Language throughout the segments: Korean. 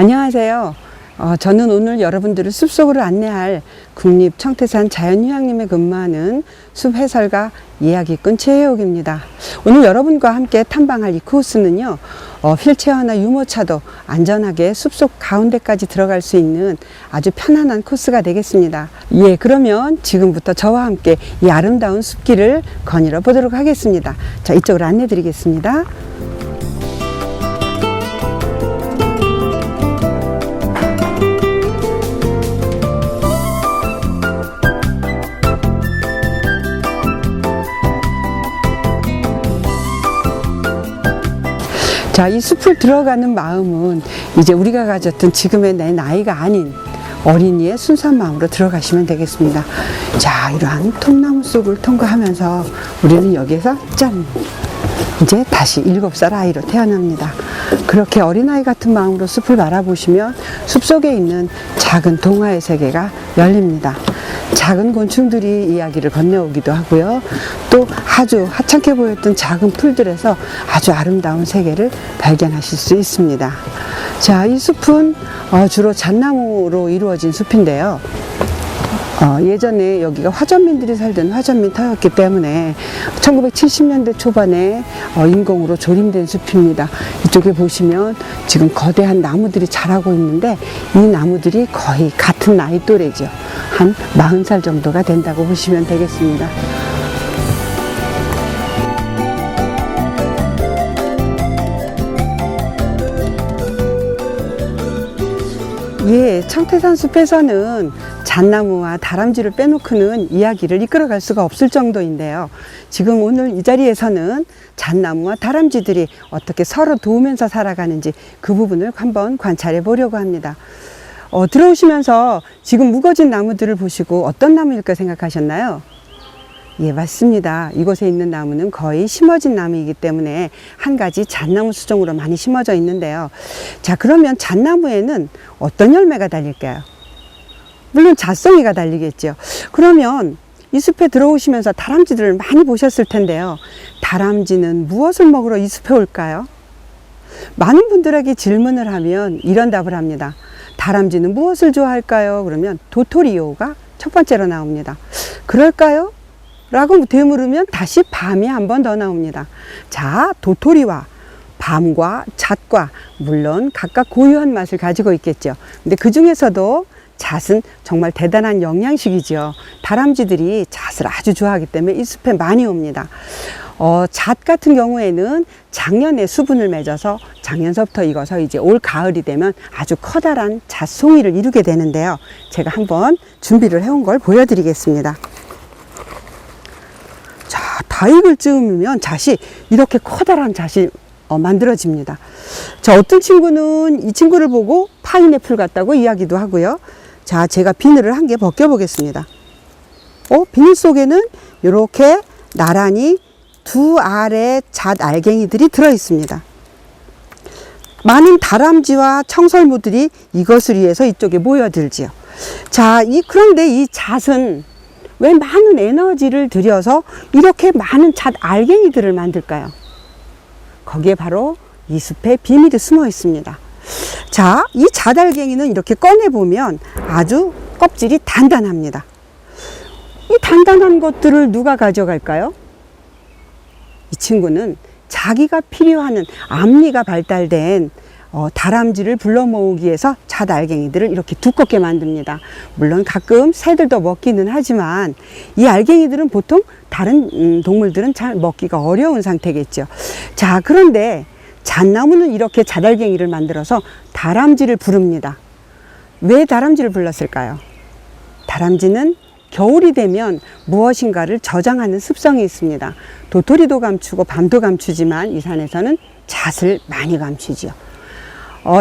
안녕하세요. 저는 오늘 여러분들을 숲속으로 안내할 국립청태산 자연휴양림에 근무하는 숲해설가 이야기꾼 최혜옥입니다. 오늘 여러분과 함께 탐방할 이 코스는요, 휠체어나 유모차도 안전하게 숲속 가운데까지 들어갈 수 있는 아주 편안한 코스가 되겠습니다. 예, 그러면 지금부터 저와 함께 이 아름다운 숲길을 거닐어 보도록 하겠습니다. 자, 이쪽으로 안내 드리겠습니다. 자, 이 숲을 들어가는 마음은 이제 우리가 가졌던 지금의 내 나이가 아닌 어린이의 순수한 마음으로 들어가시면 되겠습니다. 자, 이러한 통나무 속을 통과하면서 우리는 여기에서 짠! 이제 다시 7살 아이로 태어납니다. 그렇게 어린아이 같은 마음으로 숲을 바라보시면 숲속에 있는 작은 동화의 세계가 열립니다. 작은 곤충들이 이야기를 건네오기도 하고요. 또 아주 하찮게 보였던 작은 풀들에서 아주 아름다운 세계를 발견하실 수 있습니다. 자, 이 숲은 주로 잣나무로 이루어진 숲인데요. 예전에 여기가 화전민들이 살던 화전민터였기 때문에 1970년대 초반에 인공으로 조림된 숲입니다. 이쪽에 보시면 지금 거대한 나무들이 자라고 있는데 이 나무들이 거의 같은 나이 또래죠. 한 40살 정도가 된다고 보시면 되겠습니다. 예, 청태산 숲에서는 잣나무와 다람쥐를 빼놓고는 이야기를 이끌어갈 수가 없을 정도인데요. 지금 오늘 이 자리에서는 잣나무와 다람쥐들이 어떻게 서로 도우면서 살아가는지 그 부분을 한번 관찰해 보려고 합니다. 들어오시면서 지금 무거진 나무들을 보시고 어떤 나무일까 생각하셨나요? 예, 맞습니다. 이곳에 있는 나무는 거의 심어진 나무이기 때문에 한 가지 잣나무 수종으로 많이 심어져 있는데요. 자, 그러면 잣나무에는 어떤 열매가 달릴까요? 물론 잣송이가 달리겠죠. 그러면 이 숲에 들어오시면서 다람쥐들을 많이 보셨을 텐데요. 다람쥐는 무엇을 먹으러 이 숲에 올까요? 많은 분들에게 질문을 하면 이런 답을 합니다. 다람쥐는 무엇을 좋아할까요? 그러면 도토리요가 첫 번째로 나옵니다. 그럴까요? 라고 되물으면 다시 밤이 한 번 더 나옵니다. 자, 도토리와 밤과 잣과 물론 각각 고유한 맛을 가지고 있겠죠. 근데 그 중에서도 잣은 정말 대단한 영양식이죠. 다람쥐들이 잣을 아주 좋아하기 때문에 이 숲에 많이 옵니다. 잣 같은 경우에는 작년에 수분을 맺어서 작년서부터 익어서 이제 올 가을이 되면 아주 커다란 잣송이를 이루게 되는데요. 제가 한번 준비를 해온 걸 보여드리겠습니다. 자, 다 익을 즈음이면 잣이 이렇게 커다란 잣이 만들어집니다. 자, 어떤 친구는 이 친구를 보고 파인애플 같다고 이야기도 하고요. 자, 제가 비늘을 한 개 벗겨 보겠습니다. 비늘 속에는 이렇게 나란히 두 알의 잣 알갱이들이 들어 있습니다. 많은 다람쥐와 청설모들이 이것을 위해서 이쪽에 모여들지요. 자, 그런데 이 잣은 왜 많은 에너지를 들여서 이렇게 많은 잣 알갱이들을 만들까요? 거기에 바로 이 숲에 비밀이 숨어 있습니다. 자, 이 잣 알갱이는 이렇게 꺼내보면 아주 껍질이 단단합니다. 이 단단한 것들을 누가 가져갈까요? 이 친구는 자기가 필요하는 앞니가 발달된 다람쥐를 불러 모으기 위해서 잣 알갱이들을 이렇게 두껍게 만듭니다. 물론 가끔 새들도 먹기는 하지만 이 알갱이들은 보통 다른 동물들은 잘 먹기가 어려운 상태겠죠. 자, 그런데 잣나무는 이렇게 잣 알갱이를 만들어서 다람쥐를 부릅니다. 왜 다람쥐를 불렀을까요? 다람쥐는 겨울이 되면 무엇인가를 저장하는 습성이 있습니다. 도토리도 감추고 밤도 감추지만 이 산에서는 잣을 많이 감추지요.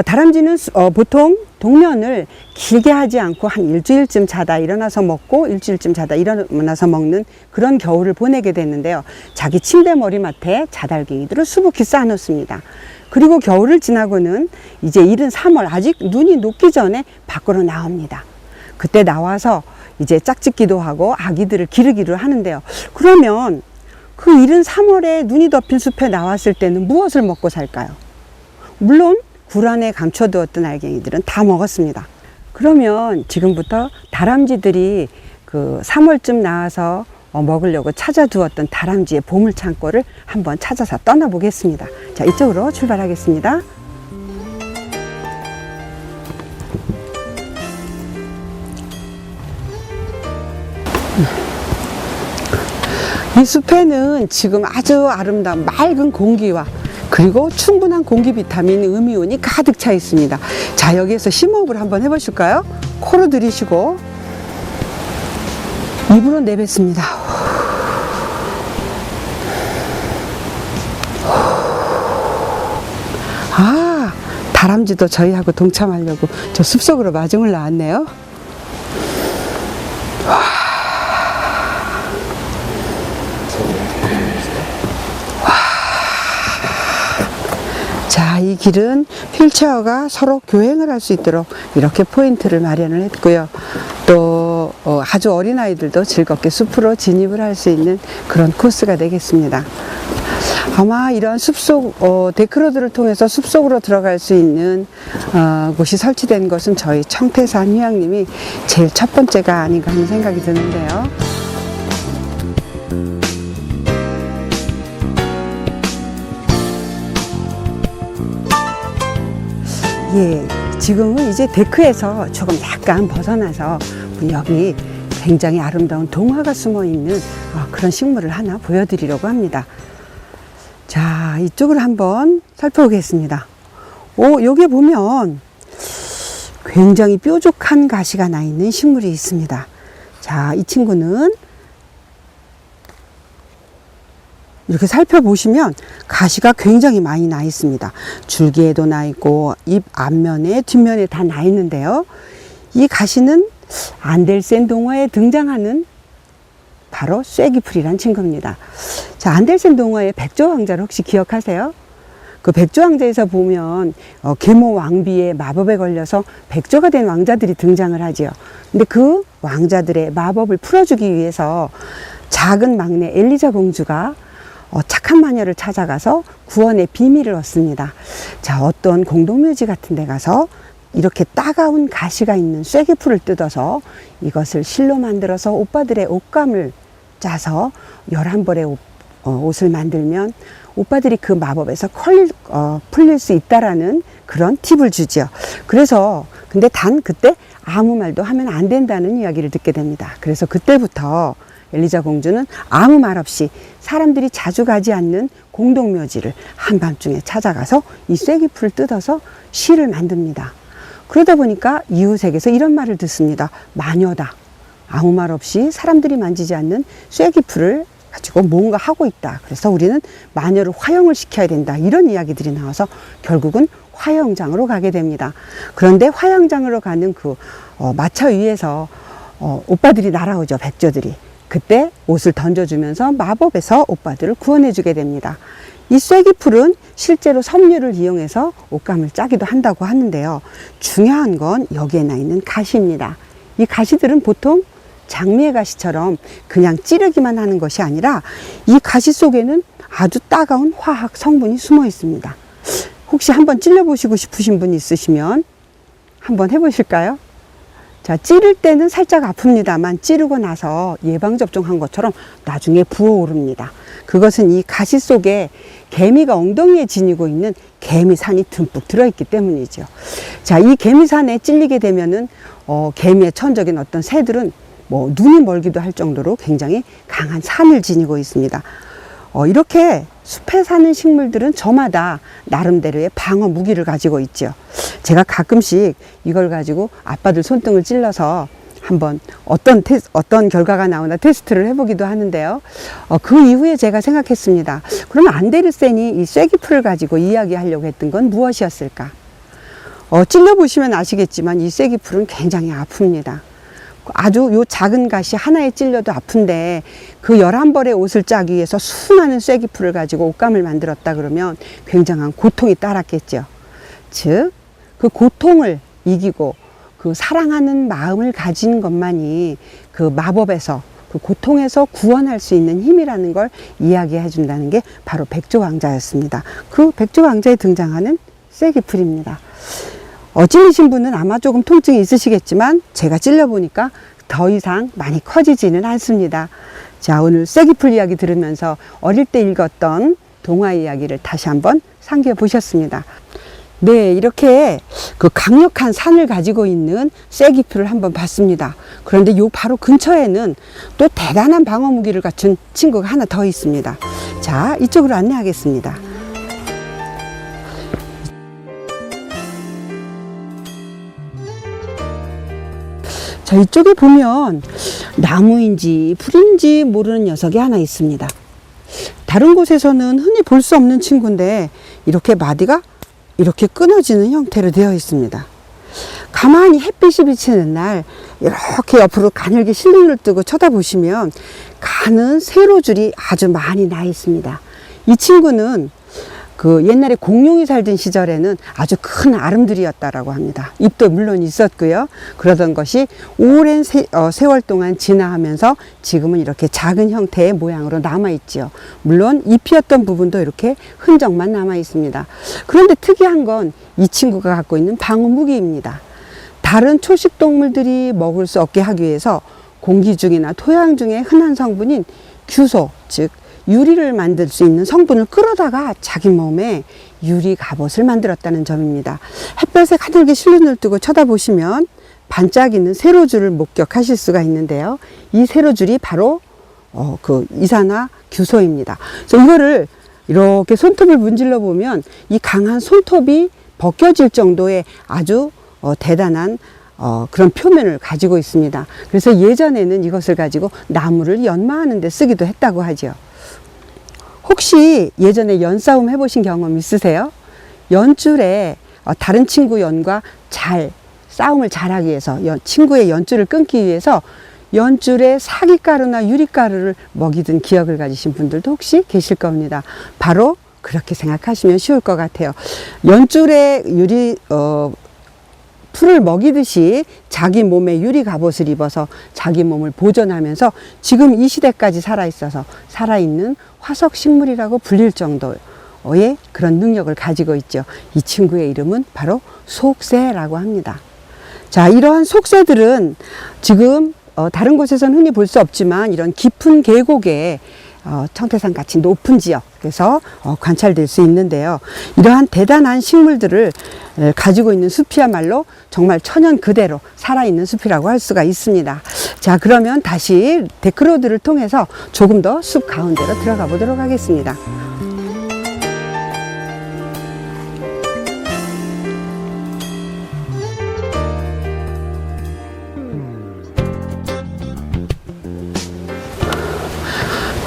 다람쥐는 보통 동면을 길게 하지 않고 한 일주일쯤 자다 일어나서 먹고 일주일쯤 자다 일어나서 먹는 그런 겨울을 보내게 됐는데요. 자기 침대 머리맡에 잣알갱이들을 수북히 쌓아놓습니다. 그리고 겨울을 지나고는 이제 이른 3월 아직 눈이 녹기 전에 밖으로 나옵니다. 그때 나와서 이제 짝짓기도 하고 아기들을 기르기를 하는데요. 그러면 그 이른 3월에 눈이 덮인 숲에 나왔을 때는 무엇을 먹고 살까요? 물론 굴 안에 감춰두었던 알갱이들은 다 먹었습니다. 그러면 지금부터 다람쥐들이 그 3월쯤 나와서 먹으려고 찾아두었던 다람쥐의 보물 창고를 한번 찾아서 떠나보겠습니다. 자, 이쪽으로 출발하겠습니다. 이 숲에는 지금 아주 아름다운 맑은 공기와 그리고 충분한 공기 비타민 음이온이 가득 차 있습니다. 자, 여기에서 심호흡을 한번 해보실까요? 코로 들이쉬고 입으로 내뱉습니다. 아, 다람쥐도 저희하고 동참하려고 저 숲속으로 마중을 나왔네요. 자, 이 길은 휠체어가 서로 교행을 할 수 있도록 이렇게 포인트를 마련을 했고요. 또 아주 어린아이들도 즐겁게 숲으로 진입을 할 수 있는 그런 코스가 되겠습니다. 아마 이런 숲속 데크로드를 통해서 숲속으로 들어갈 수 있는 곳이 설치된 것은 저희 청태산 휴양림이 제일 첫 번째가 아닌가 하는 생각이 드는데요. 예, 지금은 이제 데크에서 조금 약간 벗어나서 여기 굉장히 아름다운 동화가 숨어 있는 그런 식물을 하나 보여드리려고 합니다. 자, 이쪽을 한번 살펴보겠습니다. 여기 보면 굉장히 뾰족한 가시가 나 있는 식물이 있습니다. 자, 이 친구는 이렇게 살펴보시면 가시가 굉장히 많이 나 있습니다. 줄기에도 나 있고 잎 앞면에 뒷면에 다 나 있는데요. 이 가시는 안델센 동화에 등장하는 바로 쐐기풀이란 친구입니다. 자, 안델센 동화의 백조왕자를 혹시 기억하세요? 그 백조왕자에서 보면 계모 왕비의 마법에 걸려서 백조가 된 왕자들이 등장을 하지요. 근데 그 왕자들의 마법을 풀어주기 위해서 작은 막내 엘리자 공주가 착한 마녀를 찾아가서 구원의 비밀을 얻습니다. 자, 어떤 공동묘지 같은 데 가서 이렇게 따가운 가시가 있는 쐐기풀을 뜯어서 이것을 실로 만들어서 오빠들의 옷감을 짜서 11벌의 옷을 만들면 오빠들이 그 마법에서 풀릴 수 있다라는 그런 팁을 주죠. 그래서 근데 단 그때 아무 말도 하면 안 된다는 이야기를 듣게 됩니다. 그래서 그때부터 엘리자 공주는 아무 말 없이 사람들이 자주 가지 않는 공동묘지를 한밤중에 찾아가서 이 쐐기풀을 뜯어서 실을 만듭니다. 그러다 보니까 이웃에게서 이런 말을 듣습니다. 마녀다. 아무 말 없이 사람들이 만지지 않는 쐐기풀을 가지고 뭔가 하고 있다. 그래서 우리는 마녀를 화형을 시켜야 된다. 이런 이야기들이 나와서 결국은 화형장으로 가게 됩니다. 그런데 화형장으로 가는 그 마차 위에서 오빠들이 날아오죠. 백조들이. 그때 옷을 던져주면서 마법에서 오빠들을 구원해주게 됩니다. 이 쐐기풀은 실제로 섬유를 이용해서 옷감을 짜기도 한다고 하는데요. 중요한 건 여기에 나 있는 가시입니다. 이 가시들은 보통 장미의 가시처럼 그냥 찌르기만 하는 것이 아니라 이 가시 속에는 아주 따가운 화학 성분이 숨어 있습니다. 혹시 한번 찔러보시고 싶으신 분 있으시면 한번 해보실까요? 자, 찌를 때는 살짝 아픕니다만 찌르고 나서 예방접종한 것처럼 나중에 부어오릅니다. 그것은 이 가시 속에 개미가 엉덩이에 지니고 있는 개미산이 듬뿍 들어있기 때문이죠. 자, 이 개미산에 찔리게 되면은 개미의 천적인 어떤 새들은 눈이 멀기도 할 정도로 굉장히 강한 산을 지니고 있습니다. 이렇게 숲에 사는 식물들은 저마다 나름대로의 방어 무기를 가지고 있죠. 제가 가끔씩 이걸 가지고 아빠들 손등을 찔러서 한번 어떤 결과가 나오나 테스트를 해보기도 하는데요. 그 이후에 제가 생각했습니다. 그러면 안데르센이 이 쐐기풀을 가지고 이야기하려고 했던 건 무엇이었을까? 찔러보시면 아시겠지만 이 쐐기풀은 굉장히 아픕니다. 아주 요 작은 가시 하나에 찔려도 아픈데 그 11벌의 옷을 짜기 위해서 수많은 쐐기풀을 가지고 옷감을 만들었다 그러면 굉장한 고통이 따랐겠죠. 즉, 그 고통을 이기고 그 사랑하는 마음을 가진 것만이 그 마법에서 그 고통에서 구원할 수 있는 힘이라는 걸 이야기해 준다는 게 바로 백조왕자였습니다. 그 백조왕자에 등장하는 쐐기풀입니다. 찔리신 분은 아마 조금 통증이 있으시겠지만 제가 찔려보니까 더 이상 많이 커지지는 않습니다. 자, 오늘 쐐기풀 이야기 들으면서 어릴 때 읽었던 동화 이야기를 다시 한번 상기해 보셨습니다. 네, 이렇게 그 강력한 산을 가지고 있는 쐐기풀을 한번 봤습니다. 그런데 요 바로 근처에는 또 대단한 방어 무기를 갖춘 친구가 하나 더 있습니다. 자, 이쪽으로 안내하겠습니다. 자, 이쪽에 보면 나무인지 풀인지 모르는 녀석이 하나 있습니다. 다른 곳에서는 흔히 볼 수 없는 친구인데 이렇게 마디가 이렇게 끊어지는 형태로 되어 있습니다. 가만히 햇빛이 비치는 날 이렇게 옆으로 가늘게 실눈을 뜨고 쳐다보시면 가는 세로줄이 아주 많이 나 있습니다. 이 친구는 그 옛날에 공룡이 살던 시절에는 아주 큰 아름들이었다라고 합니다. 잎도 물론 있었고요. 그러던 것이 오랜 세월 동안 진화하면서 지금은 이렇게 작은 형태의 모양으로 남아있지요. 물론 잎이었던 부분도 이렇게 흔적만 남아 있습니다. 그런데 특이한 건 이 친구가 갖고 있는 방어 무기입니다. 다른 초식 동물들이 먹을 수 없게 하기 위해서 공기 중이나 토양 중에 흔한 성분인 규소, 즉 유리를 만들 수 있는 성분을 끌어다가 자기 몸에 유리 갑옷을 만들었다는 점입니다. 햇볕에 가늘게 실눈을 뜨고 쳐다보시면 반짝이는 세로줄을 목격하실 수가 있는데요. 이 세로줄이 바로 그 이산화 규소입니다. 그래서 이거를 이렇게 손톱을 문질러 보면 이 강한 손톱이 벗겨질 정도의 아주 대단한 그런 표면을 가지고 있습니다. 그래서 예전에는 이것을 가지고 나무를 연마하는 데 쓰기도 했다고 하죠. 혹시 예전에 연싸움 해보신 경험 있으세요? 연줄에 다른 친구 연과 싸움을 잘하기 위해서 친구의 연줄을 끊기 위해서 연줄에 사기가루나 유리가루를 먹이던 기억을 가지신 분들도 혹시 계실 겁니다. 바로 그렇게 생각하시면 쉬울 것 같아요. 연줄에 풀을 먹이듯이 자기 몸에 유리 갑옷을 입어서 자기 몸을 보존하면서 지금 이 시대까지 살아있어서 살아있는 화석 식물이라고 불릴 정도의 그런 능력을 가지고 있죠. 이 친구의 이름은 바로 속새라고 합니다. 자, 이러한 속새들은 지금 다른 곳에서는 흔히 볼 수 없지만 이런 깊은 계곡에 청태산 같이 높은 지역에서 관찰될 수 있는데요. 이러한 대단한 식물들을 가지고 있는 숲이야말로 정말 천연 그대로 살아있는 숲이라고 할 수가 있습니다. 자, 그러면 다시 데크로드를 통해서 조금 더 숲 가운데로 들어가 보도록 하겠습니다.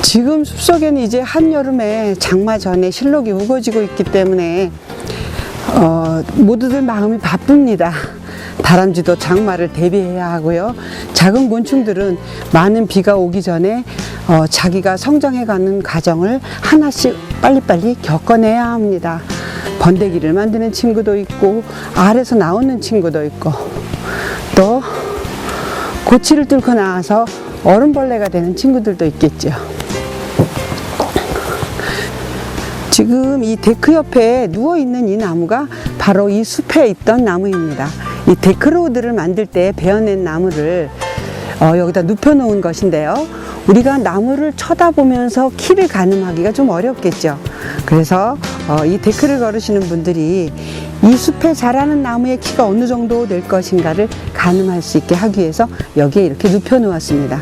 지금 숲속에는 이제 한여름에 장마 전에 실록이 우거지고 있기 때문에 모두들 마음이 바쁩니다. 다람쥐도 장마를 대비해야 하고요. 작은 곤충들은 많은 비가 오기 전에 자기가 성장해가는 과정을 하나씩 빨리빨리 겪어내야 합니다. 번데기를 만드는 친구도 있고 알에서 나오는 친구도 있고 또 고치를 뚫고 나와서 얼음벌레가 되는 친구들도 있겠죠. 지금 이 데크 옆에 누워있는 이 나무가 바로 이 숲에 있던 나무입니다. 이 데크로드를 만들 때 베어낸 나무를 여기다 눕혀놓은 것인데요. 우리가 나무를 쳐다보면서 키를 가늠하기가 좀 어렵겠죠. 그래서 이 데크를 걸으시는 분들이 이 숲에 자라는 나무의 키가 어느 정도 될 것인가를 가늠할 수 있게 하기 위해서 여기에 이렇게 눕혀 놓았습니다.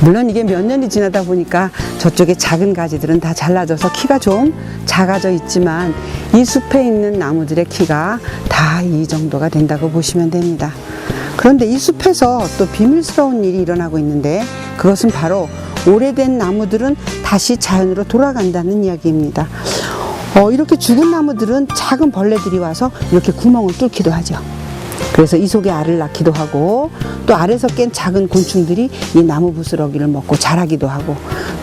물론 이게 몇 년이 지나다 보니까 저쪽에 작은 가지들은 다 잘라져서 키가 좀 작아져 있지만 이 숲에 있는 나무들의 키가 다 이 정도가 된다고 보시면 됩니다. 그런데 이 숲에서 또 비밀스러운 일이 일어나고 있는데 그것은 바로 오래된 나무들은 다시 자연으로 돌아간다는 이야기입니다. 이렇게 죽은 나무들은 작은 벌레들이 와서 이렇게 구멍을 뚫기도 하죠. 그래서 이 속에 알을 낳기도 하고 또 알에서 깬 작은 곤충들이 이 나무 부스러기를 먹고 자라기도 하고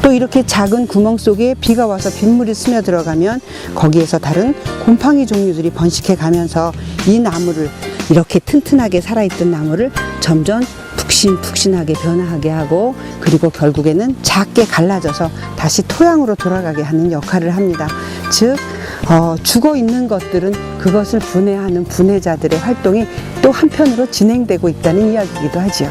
또 이렇게 작은 구멍 속에 비가 와서 빗물이 스며들어가면 거기에서 다른 곰팡이 종류들이 번식해 가면서 이 나무를 이렇게 튼튼하게 살아있던 나무를 점점 푹신푹신하게 변화하게 하고 그리고 결국에는 작게 갈라져서 다시 토양으로 돌아가게 하는 역할을 합니다. 즉 죽어 있는 것들은 그것을 분해하는 분해자들의 활동이 또 한편으로 진행되고 있다는 이야기이기도 하지요.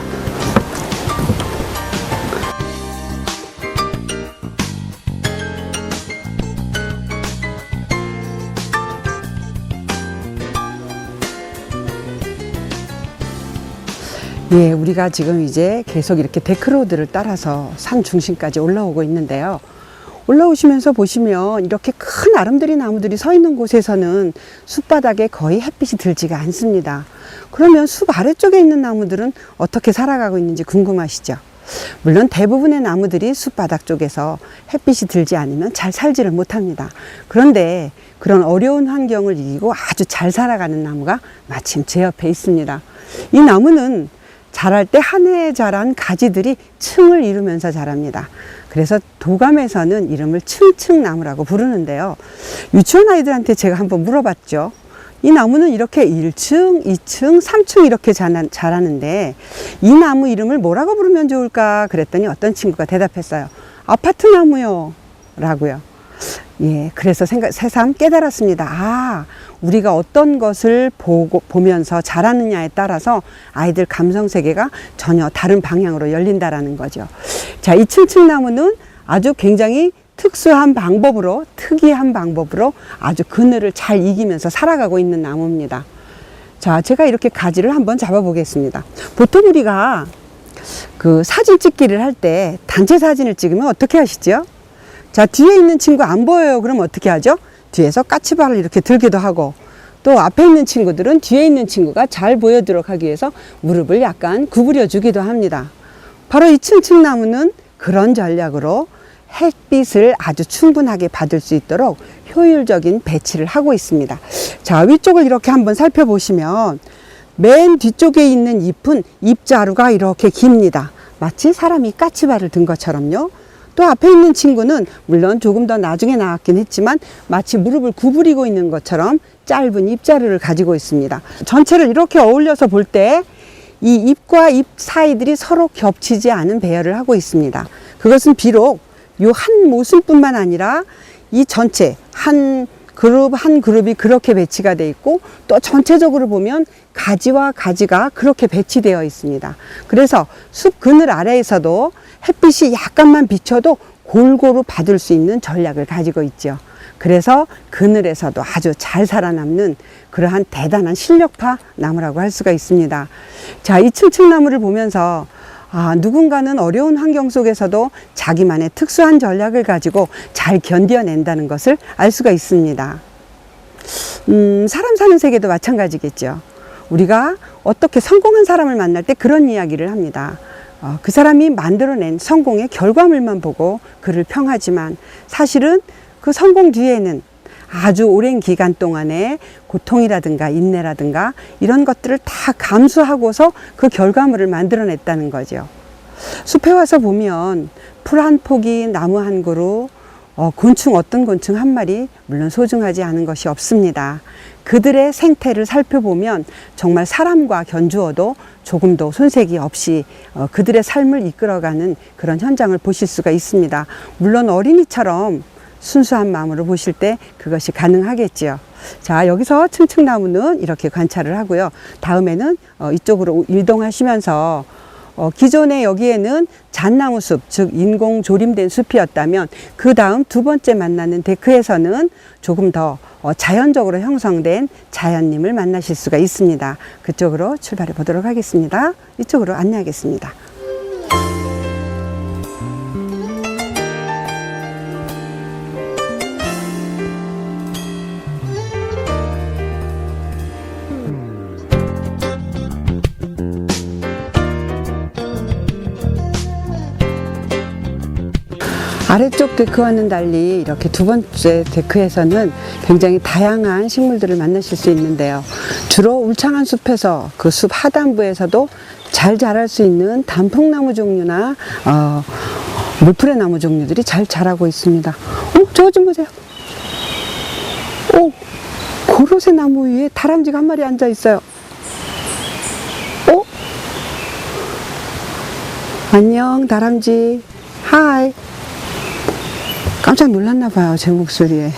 예, 우리가 지금 이제 계속 이렇게 데크로드를 따라서 산 중심까지 올라오고 있는데요. 올라오시면서 보시면 이렇게 큰 아름드리 나무들이 서 있는 곳에서는 숲바닥에 거의 햇빛이 들지가 않습니다. 그러면 숲 아래쪽에 있는 나무들은 어떻게 살아가고 있는지 궁금하시죠? 물론 대부분의 나무들이 숲바닥 쪽에서 햇빛이 들지 않으면 잘 살지를 못합니다. 그런데 그런 어려운 환경을 이기고 아주 잘 살아가는 나무가 마침 제 옆에 있습니다. 이 나무는 자랄 때 한 해에 자란 가지들이 층을 이루면서 자랍니다. 그래서 도감에서는 이름을 층층나무라고 부르는데요. 유치원 아이들한테 제가 한번 물어봤죠. 이 나무는 이렇게 1층, 2층, 3층 이렇게 자라는데 이 나무 이름을 뭐라고 부르면 좋을까? 그랬더니 어떤 친구가 대답했어요. 아파트 나무요 라고요. 예, 그래서 새삼 깨달았습니다. 아, 우리가 어떤 것을 보면서 자라느냐에 따라서 아이들 감성 세계가 전혀 다른 방향으로 열린다라는 거죠. 자, 이 층층나무는 아주 굉장히 특이한 방법으로 아주 그늘을 잘 이기면서 살아가고 있는 나무입니다. 자, 제가 이렇게 가지를 한번 잡아 보겠습니다. 보통 우리가 그 사진 찍기를 할 때 단체 사진을 찍으면 어떻게 하시죠? 자, 뒤에 있는 친구 안 보여요. 그럼 어떻게 하죠? 뒤에서 까치발을 이렇게 들기도 하고, 또 앞에 있는 친구들은 뒤에 있는 친구가 잘 보여도록 하기 위해서 무릎을 약간 구부려 주기도 합니다. 바로 이 층층나무는 그런 전략으로 햇빛을 아주 충분하게 받을 수 있도록 효율적인 배치를 하고 있습니다. 자, 위쪽을 이렇게 한번 살펴보시면 맨 뒤쪽에 있는 잎은 잎자루가 이렇게 깁니다. 마치 사람이 까치발을 든 것처럼요. 또 앞에 있는 친구는 물론 조금 더 나중에 나왔긴 했지만 마치 무릎을 구부리고 있는 것처럼 짧은 잎자루를 가지고 있습니다. 전체를 이렇게 어울려서 볼 때 이 잎과 잎 사이들이 서로 겹치지 않은 배열을 하고 있습니다. 그것은 비록 요 한 모순뿐만 아니라 이 전체 한 그룹이 그렇게 배치가 되어 있고, 또 전체적으로 보면 가지와 가지가 그렇게 배치되어 있습니다. 그래서 숲 그늘 아래에서도 햇빛이 약간만 비쳐도 골고루 받을 수 있는 전략을 가지고 있죠. 그래서 그늘에서도 아주 잘 살아남는 그러한 대단한 실력파 나무라고 할 수가 있습니다. 자, 이 층층나무를 보면서 누군가는 어려운 환경 속에서도 자기만의 특수한 전략을 가지고 잘 견뎌낸다는 것을 알 수가 있습니다. 사람 사는 세계도 마찬가지겠죠. 우리가 어떻게 성공한 사람을 만날 때 그런 이야기를 합니다. 그 사람이 만들어낸 성공의 결과물만 보고 그를 평하지만 사실은 그 성공 뒤에는 아주 오랜 기간 동안의 고통이라든가 인내라든가 이런 것들을 다 감수하고서 그 결과물을 만들어냈다는 거죠. 숲에 와서 보면 풀 한 포기, 나무 한 그루, 어떤 곤충 한 마리 물론 소중하지 않은 것이 없습니다. 그들의 생태를 살펴보면 정말 사람과 견주어도 조금도 손색이 없이 그들의 삶을 이끌어가는 그런 현장을 보실 수가 있습니다. 물론 어린이처럼 순수한 마음으로 보실 때 그것이 가능하겠지요. 자, 여기서 층층나무는 이렇게 관찰을 하고요. 다음에는 이쪽으로 이동하시면서 기존에 여기에는 잣나무 숲, 즉 인공 조림된 숲이었다면 그 다음 두 번째 만나는 데크에서는 조금 더 자연적으로 형성된 자연님을 만나실 수가 있습니다. 그쪽으로 출발해 보도록 하겠습니다. 이쪽으로 안내하겠습니다. 아래쪽 데크와는 달리 이렇게 두 번째 데크에서는 굉장히 다양한 식물들을 만나실 수 있는데요. 주로 울창한 숲에서 그 숲 하단부에서도 잘 자랄 수 있는 단풍나무 종류나 물풀의 나무 종류들이 잘 자라고 있습니다. 저거 좀 보세요. 고로쇠 나무 위에 다람쥐가 한 마리 앉아 있어요. 안녕 다람쥐. 하이. 깜짝 놀랐나 봐요, 제 목소리에.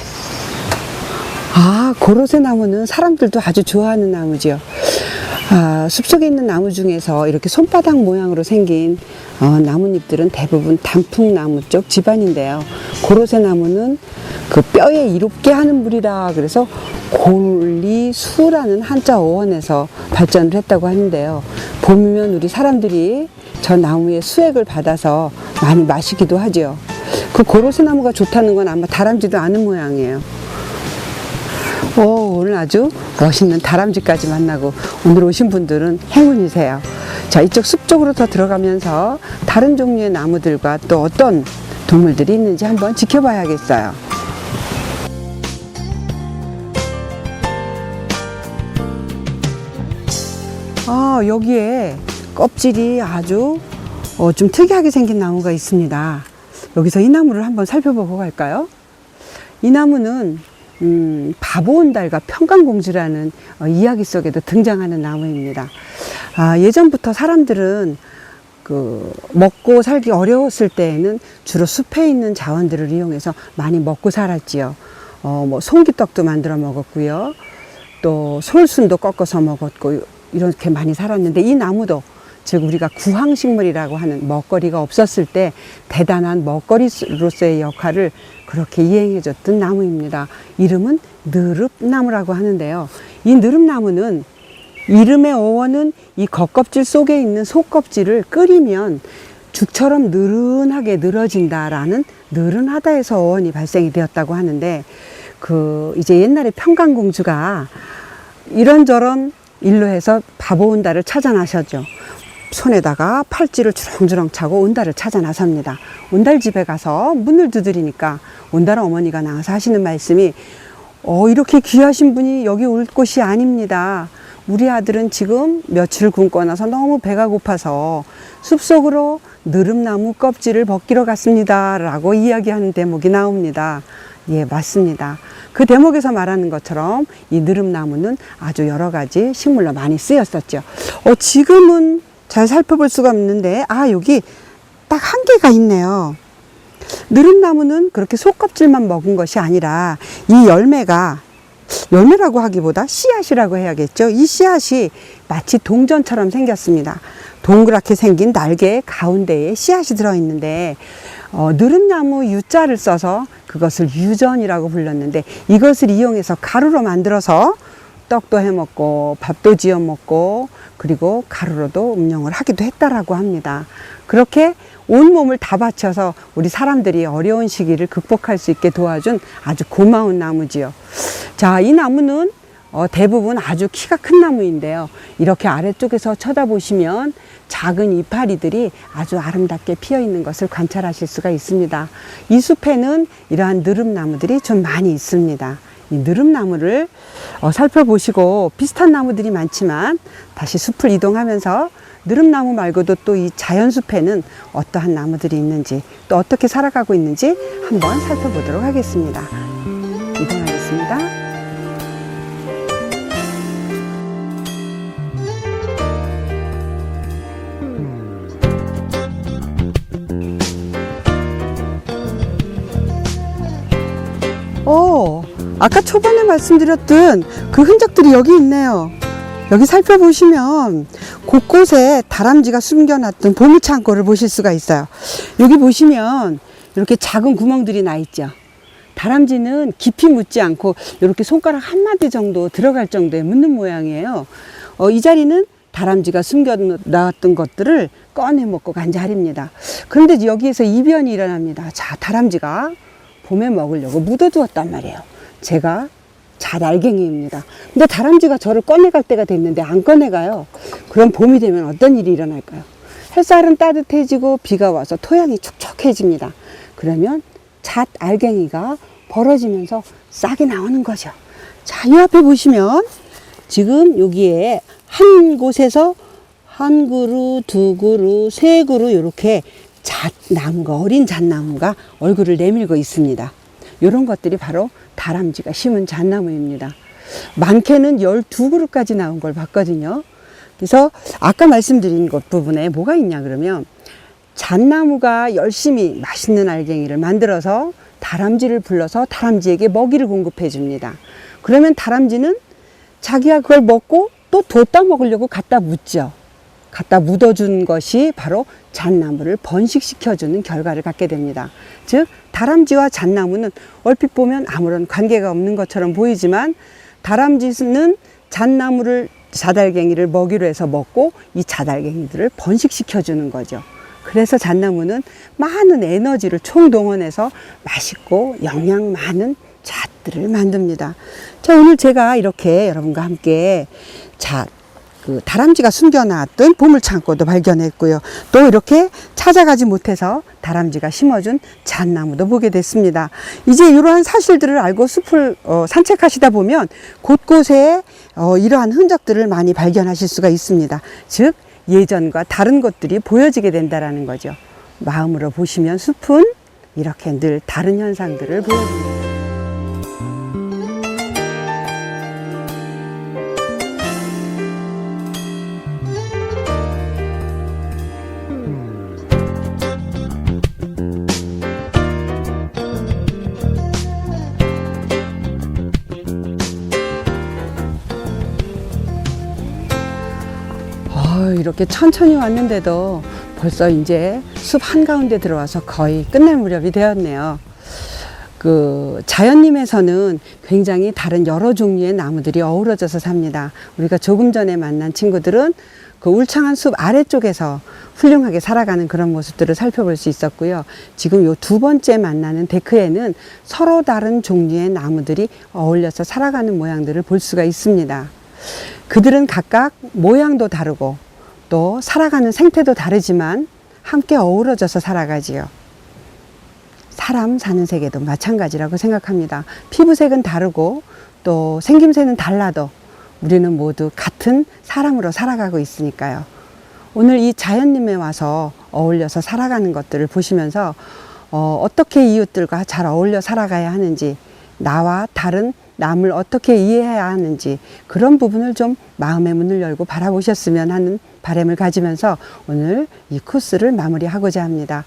고로쇠 나무는 사람들도 아주 좋아하는 나무죠. 숲속에 있는 나무 중에서 이렇게 손바닥 모양으로 생긴 나뭇잎들은 대부분 단풍나무 쪽 집안인데요. 고로쇠 나무는 그 뼈에 이롭게 하는 물이라 그래서 골리수라는 한자 어원에서 발전을 했다고 하는데요. 봄이면 우리 사람들이 저 나무의 수액을 받아서 많이 마시기도 하죠. 그 고로쇠 나무가 좋다는 건 아마 다람쥐도 아는 모양이에요. 오늘 아주 멋있는 다람쥐까지 만나고 오늘 오신 분들은 행운이세요. 자, 이쪽 숲 쪽으로 더 들어가면서 다른 종류의 나무들과 또 어떤 동물들이 있는지 한번 지켜봐야겠어요. 여기에 껍질이 아주 좀 특이하게 생긴 나무가 있습니다. 여기서 이 나무를 한번 살펴보고 갈까요? 이 나무는 바보온달과 평강공주라는 이야기 속에도 등장하는 나무입니다. 예전부터 사람들은 먹고 살기 어려웠을 때에는 주로 숲에 있는 자원들을 이용해서 많이 먹고 살았지요. 송기떡도 만들어 먹었고요. 또 솔순도 꺾어서 먹었고 이렇게 많이 살았는데, 이 나무도 즉 우리가 구황식물이라고 하는 먹거리가 없었을 때 대단한 먹거리로서의 역할을 그렇게 이행해줬던 나무입니다. 이름은 느릅나무라고 하는데요. 이 느릅나무는 이름의 어원은 이 겉껍질 속에 있는 속껍질을 끓이면 죽처럼 느른하게 늘어진다라는 느른하다에서 어원이 발생이 되었다고 하는데, 이제 옛날에 평강공주가 이런저런 일로 해서 바보온달을 찾아 나셨죠. 손에다가 팔찌를 주렁주렁 차고 온달을 찾아 나섭니다. 온달 집에 가서 문을 두드리니까 온달 어머니가 나와서 하시는 말씀이 이렇게 귀하신 분이 여기 올 곳이 아닙니다. 우리 아들은 지금 며칠 굶고 나서 너무 배가 고파서 숲속으로 느릅나무 껍질을 벗기러 갔습니다 라고 이야기하는 대목이 나옵니다. 예, 맞습니다. 그 대목에서 말하는 것처럼 이 느릅나무는 아주 여러 가지 식물로 많이 쓰였었죠. 지금은 잘 살펴볼 수가 없는데, 여기 딱 한 개가 있네요. 느릅나무는 그렇게 속껍질만 먹은 것이 아니라 이 열매라고 하기보다 씨앗이라고 해야겠죠. 이 씨앗이 마치 동전처럼 생겼습니다. 동그랗게 생긴 날개 가운데에 씨앗이 들어있는데, 느릅나무 유자를 써서 그것을 유전이라고 불렀는데, 이것을 이용해서 가루로 만들어서 떡도 해 먹고 밥도 지어 먹고 그리고 가루로도 음용을 하기도 했다라고 합니다. 그렇게 온몸을 다 바쳐서 우리 사람들이 어려운 시기를 극복할 수 있게 도와준 아주 고마운 나무지요. 자, 이 나무는 대부분 아주 키가 큰 나무인데요. 이렇게 아래쪽에서 쳐다보시면 작은 이파리들이 아주 아름답게 피어 있는 것을 관찰하실 수가 있습니다. 이 숲에는 이러한 느릅나무들이 좀 많이 있습니다. 이 느릅나무를 살펴보시고, 비슷한 나무들이 많지만 다시 숲을 이동하면서 느릅나무 말고도 또 이 자연숲에는 어떠한 나무들이 있는지, 또 어떻게 살아가고 있는지 한번 살펴보도록 하겠습니다. 이동하겠습니다. 아까 초반에 말씀드렸던 그 흔적들이 여기 있네요. 여기 살펴보시면 곳곳에 다람쥐가 숨겨놨던 보물창고를 보실 수가 있어요. 여기 보시면 이렇게 작은 구멍들이 나 있죠. 다람쥐는 깊이 묻지 않고 이렇게 손가락 한 마디 정도 들어갈 정도에 묻는 모양이에요. 이 자리는 다람쥐가 숨겨놨던 것들을 꺼내 먹고 간 자리입니다. 그런데 여기에서 이변이 일어납니다. 자, 다람쥐가 봄에 먹으려고 묻어두었단 말이에요. 제가 잣알갱이입니다. 근데 다람쥐가 저를 꺼내갈 때가 됐는데 안 꺼내가요. 그럼 봄이 되면 어떤 일이 일어날까요? 햇살은 따뜻해지고 비가 와서 토양이 촉촉해집니다. 그러면 잣알갱이가 벌어지면서 싹이 나오는 거죠. 자, 이 앞에 보시면 지금 여기에 한 곳에서 한 그루, 두 그루, 세 그루 이렇게 잣나무가, 어린 잣나무가 얼굴을 내밀고 있습니다. 이런 것들이 바로 다람쥐가 심은 잣나무입니다. 많게는 12그루까지 나온 걸 봤거든요. 그래서 아까 말씀드린 것 부분에 뭐가 있냐 그러면, 잣나무가 열심히 맛있는 알갱이를 만들어서 다람쥐를 불러서 다람쥐에게 먹이를 공급해 줍니다. 그러면 다람쥐는 자기가 그걸 먹고 또 뒀다 먹으려고 갖다 묻죠. 갖다 묻어준 것이 바로 잣나무를 번식시켜주는 결과를 갖게 됩니다. 즉 다람쥐와 잣나무는 얼핏 보면 아무런 관계가 없는 것처럼 보이지만, 다람쥐는 잣나무를, 자달갱이를 먹이로 해서 먹고 이 자달갱이들을 번식시켜주는 거죠. 그래서 잣나무는 많은 에너지를 총동원해서 맛있고 영양 많은 잣들을 만듭니다. 자, 오늘 제가 이렇게 여러분과 함께 다람쥐가 숨겨놨던 보물창고도 발견했고요. 또 이렇게 찾아가지 못해서 다람쥐가 심어준 잣나무도 보게 됐습니다. 이제 이러한 사실들을 알고 숲을 산책하시다 보면 곳곳에 이러한 흔적들을 많이 발견하실 수가 있습니다. 즉 예전과 다른 것들이 보여지게 된다는 거죠. 마음으로 보시면 숲은 이렇게 늘 다른 현상들을 보여줍니다. 이렇게 천천히 왔는데도 벌써 이제 숲 한가운데 들어와서 거의 끝날 무렵이 되었네요. 자연림에서는 굉장히 다른 여러 종류의 나무들이 어우러져서 삽니다. 우리가 조금 전에 만난 친구들은 그 울창한 숲 아래쪽에서 훌륭하게 살아가는 그런 모습들을 살펴볼 수 있었고요. 지금 요 두 번째 만나는 데크에는 서로 다른 종류의 나무들이 어울려서 살아가는 모양들을 볼 수가 있습니다. 그들은 각각 모양도 다르고 또 살아가는 생태도 다르지만 함께 어우러져서 살아가지요. 사람 사는 세계도 마찬가지라고 생각합니다. 피부색은 다르고 또 생김새는 달라도 우리는 모두 같은 사람으로 살아가고 있으니까요. 오늘 이 자연림에 와서 어울려서 살아가는 것들을 보시면서 어떻게 이웃들과 잘 어울려 살아가야 하는지, 나와 다른 남을 어떻게 이해해야 하는지, 그런 부분을 좀 마음의 문을 열고 바라보셨으면 하는 바람을 가지면서 오늘 이 코스를 마무리하고자 합니다.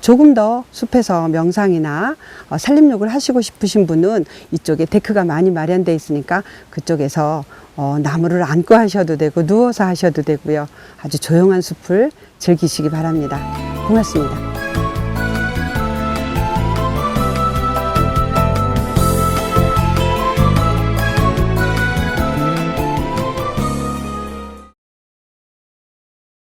조금 더 숲에서 명상이나 산림욕을 하시고 싶으신 분은 이쪽에 데크가 많이 마련되어 있으니까 그쪽에서 나무를 안고 하셔도 되고 누워서 하셔도 되고요. 아주 조용한 숲을 즐기시기 바랍니다. 고맙습니다.